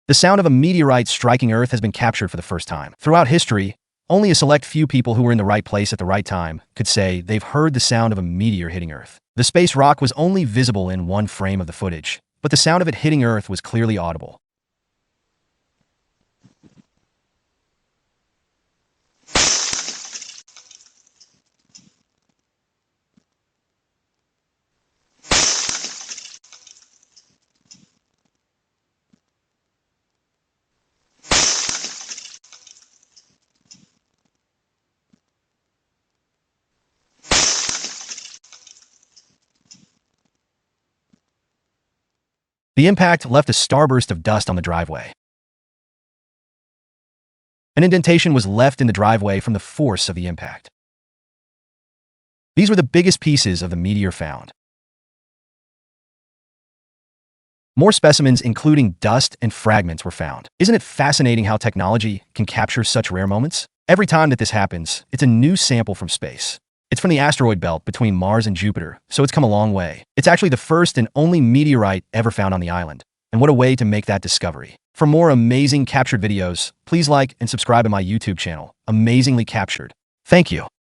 The sound of a meteorite striking Earth has been captured for the first time. Throughout history, only a select few people who were in the right place at the right time could say they've heard the sound of a meteor hitting Earth. The space rock was only visible in one frame of the footage, but the sound of it hitting Earth was clearly audible. The impact left a starburst of dust on the driveway. An indentation was left in the driveway from the force of the impact. These were the biggest pieces of the meteor found. More specimens, including dust and fragments, were found. Isn't it fascinating how technology can capture such rare moments? Every time that this happens, it's a new sample from space. It's from the asteroid belt between Mars and Jupiter, so it's come a long way. It's actually the first and only meteorite ever found on the island. And what a way to make that discovery. For more amazing captured videos, please like and subscribe to my YouTube channel, Amazingly Captured. Thank you.